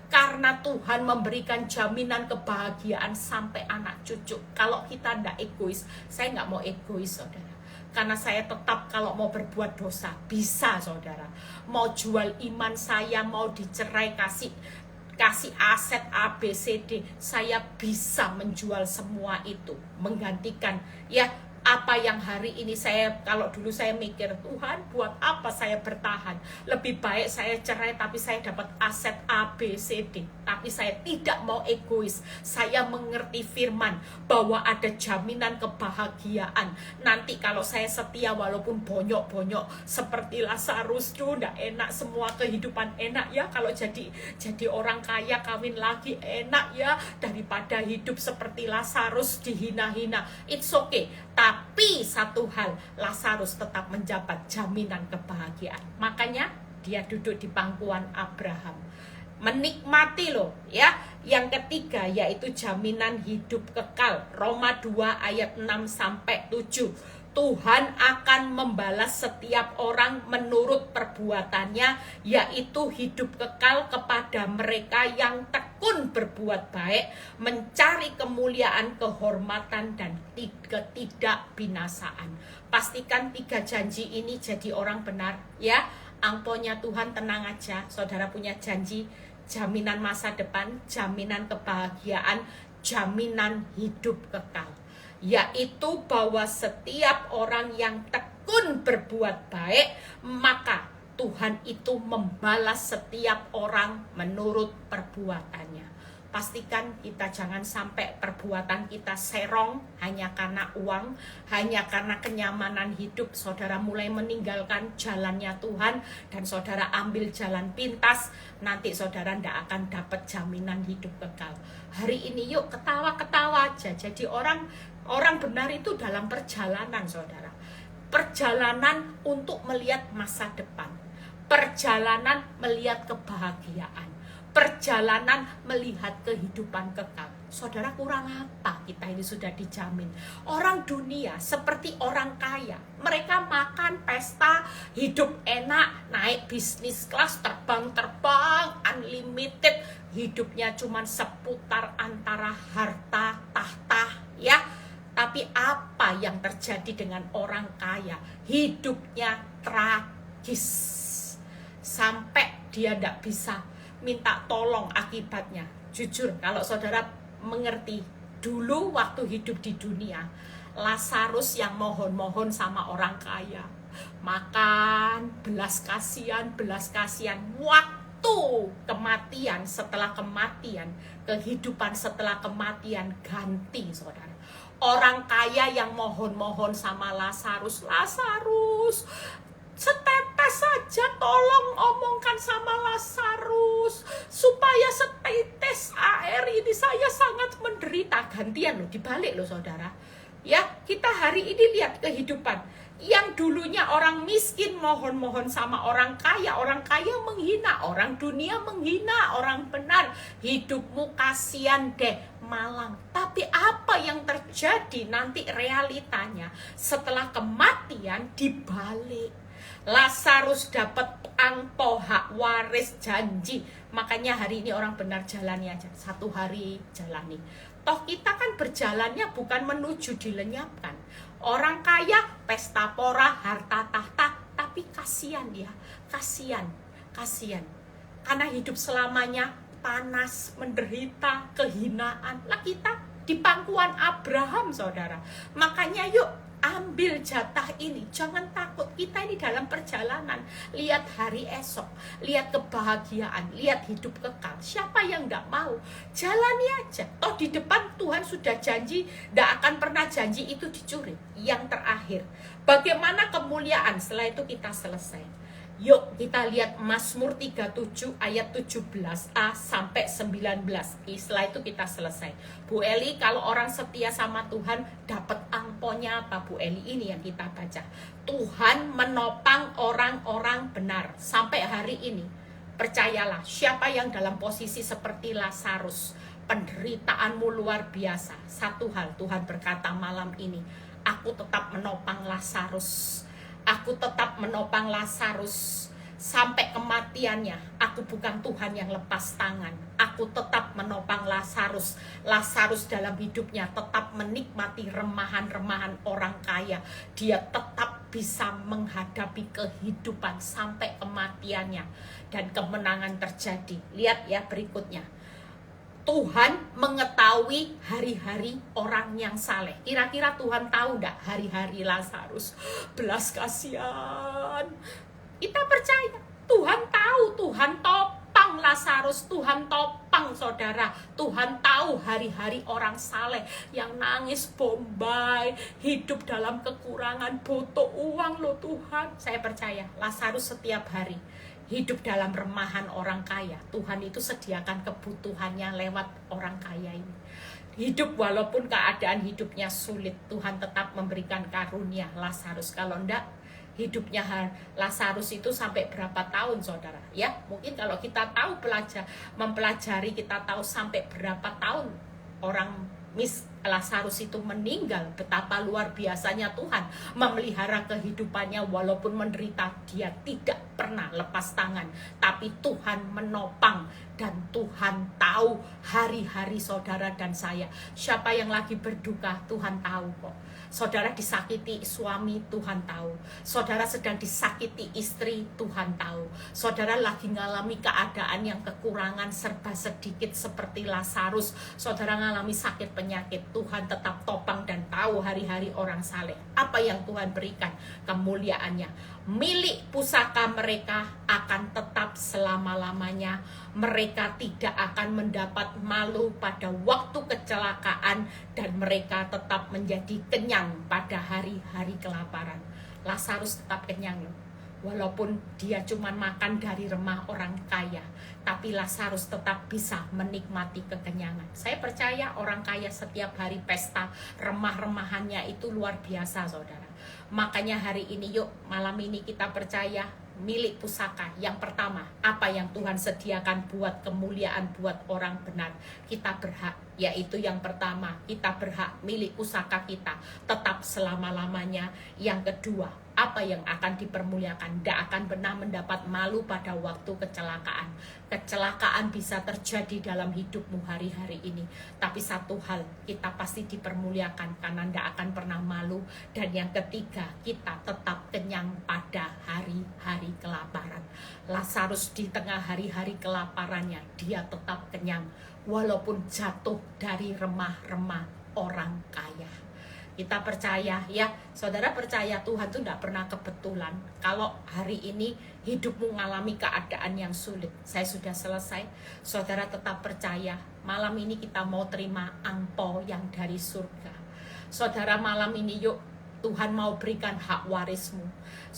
Karena Tuhan memberikan jaminan kebahagiaan sampai anak cucu. Kalau kita tidak egois, saya nggak mau egois, saudara. Karena saya tetap kalau mau berbuat dosa, bisa, saudara. Mau jual iman saya, mau dicerai, kasih aset ABCD, saya bisa menjual semua itu, menggantikan ya apa yang hari ini saya, kalau dulu saya mikir, Tuhan buat apa saya bertahan, lebih baik saya cerai tapi saya dapat aset ABCD. Tapi saya tidak mau egois. Saya mengerti firman bahwa ada jaminan kebahagiaan. Nanti kalau saya setia walaupun bonyok-bonyok seperti Lazarus tuh enggak enak, semua kehidupan enak ya. Kalau jadi orang kaya, kawin lagi enak ya, daripada hidup seperti Lazarus dihina-hina. It's okay. Tapi satu hal, Lazarus tetap menjabat jaminan kebahagiaan. Makanya dia duduk di pangkuan Abraham, menikmati loh ya. Yang ketiga yaitu jaminan hidup kekal. Roma 2 ayat 6-7. Tuhan akan membalas setiap orang menurut perbuatannya, yaitu hidup kekal kepada mereka yang tekun berbuat baik, mencari kemuliaan, kehormatan, dan ketidakbinasaan. Pastikan 3 janji ini jadi orang benar ya. Ampunnya Tuhan, tenang aja, saudara punya janji, jaminan masa depan, jaminan kebahagiaan, jaminan hidup kekal. Yaitu bahwa setiap orang yang tekun berbuat baik, maka Tuhan itu membalas setiap orang menurut perbuatannya. Pastikan kita jangan sampai perbuatan kita serong hanya karena uang, hanya karena kenyamanan hidup. Saudara mulai meninggalkan jalannya Tuhan dan saudara ambil jalan pintas, nanti saudara tidak akan dapat jaminan hidup kekal. Hari ini yuk ketawa-ketawa aja. Jadi orang benar itu dalam perjalanan, saudara. Perjalanan untuk melihat masa depan. Perjalanan melihat kebahagiaan. Perjalanan melihat kehidupan kekal. Saudara, kurang apa kita ini sudah dijamin? Orang dunia seperti orang kaya. Mereka makan, pesta, hidup enak, naik bisnis kelas, terbang-terbang, unlimited. Hidupnya cuma seputar antara harta, tahta, ya. Tapi apa yang terjadi dengan orang kaya? Hidupnya tragis. Sampai dia tidak bisa minta tolong akibatnya. Jujur, kalau saudara mengerti, dulu waktu hidup di dunia, Lazarus yang mohon-mohon sama orang kaya, makan, belas kasihan. Waktu kematian, setelah kematian, kehidupan setelah kematian ganti, saudara. Orang kaya yang mohon-mohon sama Lazarus, setetes saja tolong omongkan sama Lazarus supaya setetes air ini, saya sangat menderita. Gantian loh, dibalik loh saudara. Ya, kita hari ini lihat kehidupan. Yang dulunya orang miskin mohon-mohon sama orang kaya menghina, orang dunia menghina orang benar. Hidupmu kasihan deh, malang. Tapi apa yang terjadi nanti realitanya setelah kematian dibalik. Lazarus dapat angpau hak waris janji. Makanya hari ini orang benar jalani aja. Satu hari jalani. Toh kita kan berjalannya bukan menuju dilenyapkan. Orang kaya pesta pora, harta tahta, tapi kasihan dia. Kasihan. Karena hidup selamanya panas, menderita, kehinaan. Lah kita di pangkuan Abraham, saudara. Makanya yuk ambil jatah ini, jangan takut. Kita ini dalam perjalanan. Lihat hari esok, lihat kebahagiaan, lihat hidup kekal. Siapa yang gak mau? Jalani aja. Toh di depan Tuhan sudah janji, gak akan pernah janji itu dicuri. Yang terakhir, bagaimana kemuliaan setelah itu kita selesai. Yuk kita lihat Mazmur 37 ayat 17a sampai 19. Setelah itu kita selesai. Bu Eli, kalau orang setia sama Tuhan dapat angponya apa Bu Eli? Ini yang kita baca. Tuhan menopang orang-orang benar. Sampai hari ini, percayalah, siapa yang dalam posisi seperti Lazarus, penderitaanmu luar biasa. Satu hal Tuhan berkata malam ini, aku tetap menopang Lazarus. Aku tetap menopang Lazarus sampai kematiannya. Aku bukan Tuhan yang lepas tangan. Aku tetap menopang Lazarus. Lazarus dalam hidupnya tetap menikmati remahan-remahan orang kaya. Dia tetap bisa menghadapi kehidupan sampai kematiannya. Dan kemenangan terjadi. Lihat ya berikutnya. Tuhan mengetahui hari-hari orang yang saleh. Kira-kira Tuhan tahu enggak hari-hari Lazarus? Belas kasihan. Kita percaya Tuhan tahu, Tuhan topang Lazarus, Tuhan topang saudara. Tuhan tahu hari-hari orang saleh yang nangis bombay, hidup dalam kekurangan, butuh uang loh Tuhan. Saya percaya Lazarus setiap hari hidup dalam remahan orang kaya. Tuhan itu sediakan kebutuhannya lewat orang kaya ini. Hidup walaupun keadaan hidupnya sulit, Tuhan tetap memberikan karunia. Lazarus kalau enggak, hidupnya Lazarus itu sampai berapa tahun saudara? Ya, mungkin kalau kita tahu mempelajari, kita tahu sampai berapa tahun orang Lazarus itu meninggal. Betapa luar biasanya Tuhan memelihara kehidupannya. Walaupun menderita, dia tidak pernah lepas tangan. Tapi Tuhan menopang. Dan Tuhan tahu hari-hari saudara dan saya. Siapa yang lagi berduka, Tuhan tahu kok. Saudara disakiti suami, Tuhan tahu. Saudara sedang disakiti istri, Tuhan tahu. Saudara lagi ngalami keadaan yang kekurangan serba sedikit seperti Lazarus. Saudara ngalami sakit penyakit, Tuhan tetap topang dan tahu hari-hari orang saleh. Apa yang Tuhan berikan? Kemuliaannya. Milik pusaka mereka akan tetap selama-lamanya. Mereka tidak akan mendapat malu pada waktu kecelakaan, dan mereka tetap menjadi kenyang pada hari-hari kelaparan. Lazarus tetap kenyang loh. Walaupun dia cuma makan dari remah orang kaya, tapi Lazarus tetap bisa menikmati kekenyangan. Saya percaya orang kaya setiap hari pesta, remah-remahannya itu luar biasa, saudara. Makanya hari ini yuk, malam ini kita percaya milik pusaka. Yang pertama, apa yang Tuhan sediakan buat kemuliaan, buat orang benar, kita berhak. Yaitu yang pertama, kita berhak milik pusaka kita tetap selama-lamanya. Yang kedua, apa yang akan dipermuliakan, tidak akan pernah mendapat malu pada waktu kecelakaan. Kecelakaan bisa terjadi dalam hidupmu hari-hari ini, tapi satu hal, kita pasti dipermuliakan karena tidak akan pernah malu. Dan yang ketiga, kita tetap kenyang pada hari-hari kelaparan. Lazarus di tengah hari-hari kelaparannya, dia tetap kenyang walaupun jatuh dari remah-remah orang kaya. Kita percaya ya, saudara percaya Tuhan itu tidak pernah kebetulan. Kalau hari ini hidupmu mengalami keadaan yang sulit, saya sudah selesai, saudara tetap percaya. Malam ini kita mau terima angpau yang dari surga. Saudara, malam ini yuk, Tuhan mau berikan hak warismu.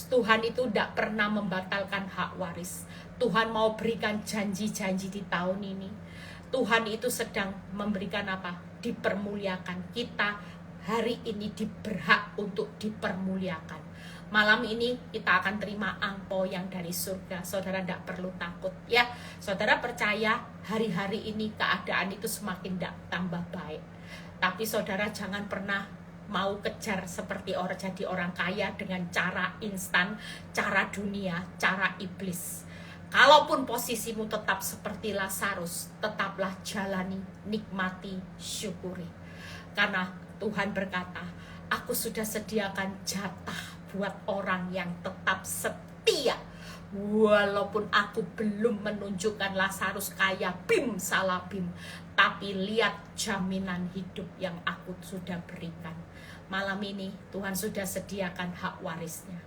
Tuhan itu tidak pernah membatalkan hak waris. Tuhan mau berikan janji-janji di tahun ini. Tuhan itu sedang memberikan apa? Dipermuliakan. Kita hari ini berhak untuk dipermuliakan. Malam ini kita akan terima angpau yang dari surga. Saudara tidak perlu takut ya. Saudara percaya hari-hari ini keadaan itu semakin tambah baik. Tapi saudara jangan pernah mau kejar seperti orang jadi orang kaya dengan cara instan, cara dunia, cara iblis. Kalaupun posisimu tetap seperti Lazarus, tetaplah jalani, nikmati, syukuri. Karena Tuhan berkata, aku sudah sediakan jatah buat orang yang tetap setia. Walaupun aku belum menunjukkan Lazarus kaya bim salah bim, tapi lihat jaminan hidup yang aku sudah berikan. Malam ini Tuhan sudah sediakan hak warisnya.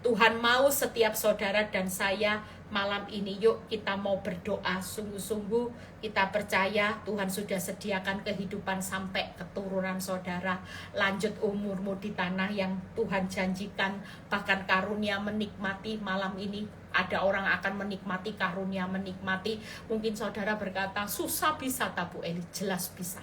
Tuhan mau setiap saudara dan saya malam ini yuk kita mau berdoa sungguh-sungguh. Kita percaya Tuhan sudah sediakan kehidupan sampai keturunan saudara. Lanjut umurmu di tanah yang Tuhan janjikan. Bahkan karunia menikmati malam ini. Ada orang akan menikmati karunia menikmati. Mungkin saudara berkata susah bisa tak Bu Eli? Jelas bisa.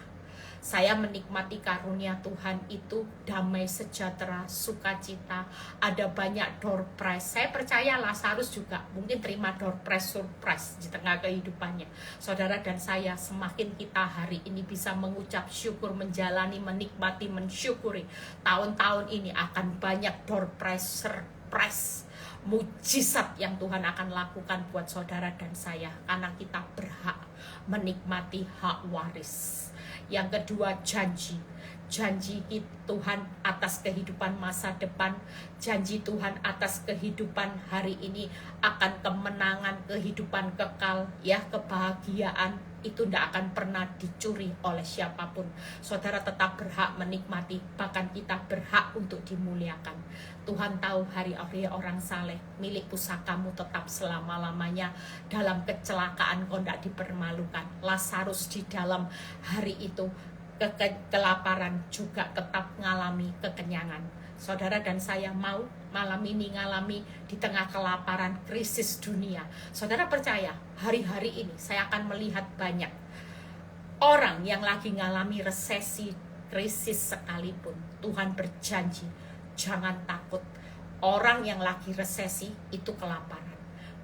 Saya menikmati karunia Tuhan itu damai sejahtera, sukacita, ada banyak door prize. Saya percaya Lazarus juga mungkin terima door prize surprise di tengah kehidupannya. Saudara dan saya semakin kita hari ini bisa mengucap syukur, menjalani, menikmati, mensyukuri. Tahun-tahun ini akan banyak door prize surprise, mujizat yang Tuhan akan lakukan buat saudara dan saya. Karena kita berhak menikmati hak waris. Yang kedua, janji Tuhan atas kehidupan masa depan, janji Tuhan atas kehidupan hari ini akan kemenangan, kehidupan kekal, ya, kebahagiaan itu tidak akan pernah dicuri oleh siapapun. Saudara tetap berhak menikmati, bahkan kita berhak untuk dimuliakan. Tuhan tahu hari-hari orang saleh, milik pusakamu tetap selama-lamanya. Dalam kecelakaan kau tidak dipermalukan. Lazarus di dalam hari itu kelaparan juga tetap mengalami kekenyangan. Saudara dan saya mau malam ini ngalami di tengah kelaparan, krisis dunia. Saudara percaya hari-hari ini saya akan melihat banyak orang yang lagi ngalami resesi, krisis sekalipun. Tuhan berjanji, jangan takut. Orang yang lagi resesi itu kelaparan,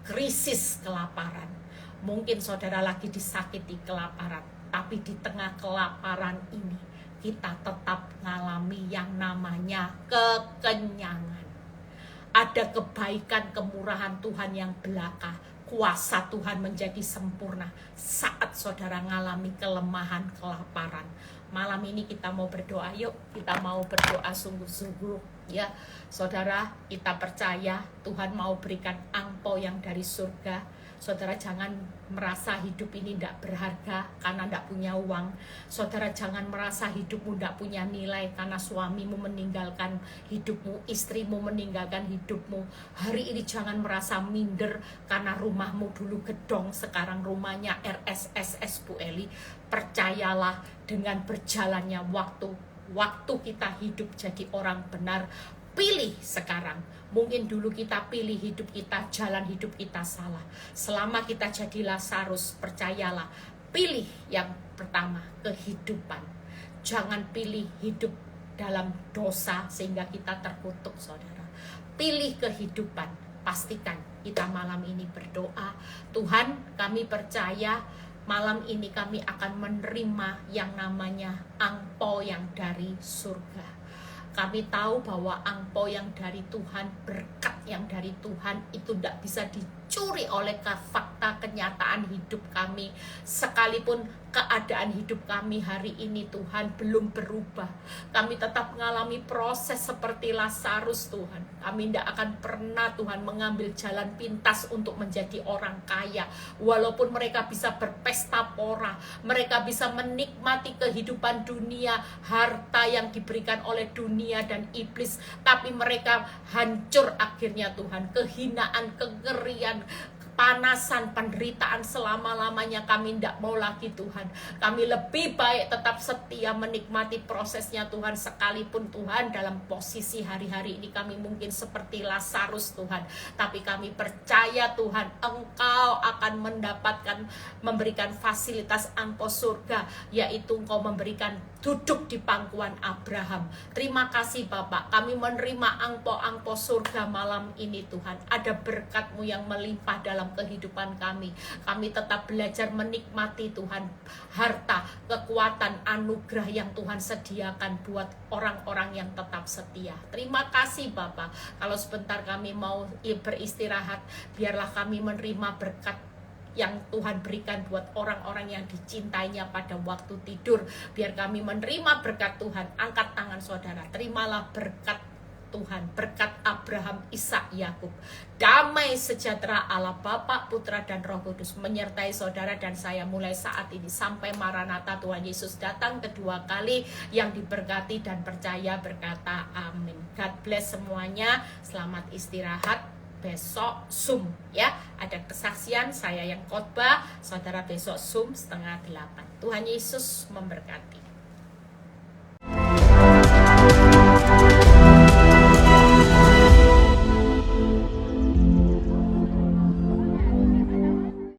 krisis kelaparan. Mungkin saudara lagi disakiti kelaparan, tapi di tengah kelaparan ini kita tetap mengalami yang namanya kekenyangan. Ada kebaikan, kemurahan Tuhan yang belaka, kuasa Tuhan menjadi sempurna saat saudara mengalami kelemahan, kelaparan. Malam ini kita mau berdoa, yuk kita mau berdoa sungguh-sungguh ya. Saudara, kita percaya Tuhan mau berikan angpau yang dari surga. Saudara jangan merasa hidup ini tidak berharga karena tidak punya uang. Saudara jangan merasa hidupmu tidak punya nilai karena suamimu meninggalkan hidupmu, istrimu meninggalkan hidupmu. Hari ini jangan merasa minder karena rumahmu dulu gedong, sekarang rumahnya RSSS Bu Eli. Percayalah, dengan berjalannya waktu kita hidup jadi orang benar. Pilih sekarang. Mungkin dulu kita pilih hidup kita, jalan hidup kita salah. Selama kita jadi Lazarus, percayalah, pilih yang pertama, kehidupan. Jangan pilih hidup dalam dosa sehingga kita terkutuk, saudara. Pilih kehidupan. Pastikan kita malam ini berdoa, Tuhan, kami percaya malam ini kami akan menerima yang namanya angpau yang dari surga. Kami tahu bahwa angpau yang dari Tuhan, berkat yang dari Tuhan itu tidak bisa dicuri oleh fakta kenyataan hidup kami. Sekalipun keadaan hidup kami hari ini Tuhan belum berubah, kami tetap mengalami proses seperti Lazarus Tuhan. Kami tidak akan pernah Tuhan mengambil jalan pintas untuk menjadi orang kaya. Walaupun mereka bisa berpesta pora, mereka bisa menikmati kehidupan dunia, harta yang diberikan oleh dunia dan iblis, tapi mereka hancur akhirnya Tuhan. Kehinaan, kengerian, panasan, penderitaan selama-lamanya kami tidak mau lagi Tuhan. Kami lebih baik tetap setia menikmati prosesnya Tuhan, sekalipun Tuhan dalam posisi hari-hari ini kami mungkin seperti Lazarus Tuhan. Tapi kami percaya Tuhan, Engkau akan memberikan fasilitas angpau surga, yaitu Engkau memberikan duduk di pangkuan Abraham. Terima kasih Bapak, kami menerima angpau-angpau surga malam ini Tuhan. Ada berkat-Mu yang melimpah dalam kehidupan kami. Kami tetap belajar menikmati Tuhan, harta, kekuatan, anugerah yang Tuhan sediakan buat orang-orang yang tetap setia. Terima kasih Bapak. Kalau sebentar kami mau beristirahat, biarlah kami menerima berkat yang Tuhan berikan buat orang-orang yang dicintainya pada waktu tidur. Biar kami menerima berkat Tuhan. Angkat tangan saudara, terimalah berkat Tuhan, berkat Abraham, Ishak, Yakub. Damai sejahtera Allah Bapa, Putra dan Roh Kudus menyertai saudara dan saya mulai saat ini sampai Maranatha Tuhan Yesus datang kedua kali. Yang diberkati dan percaya berkata amin. God bless semuanya. Selamat istirahat. Besok Zoom ya, ada kesaksian saya yang khotbah, saudara besok Zoom 7:30. Tuhan Yesus memberkati.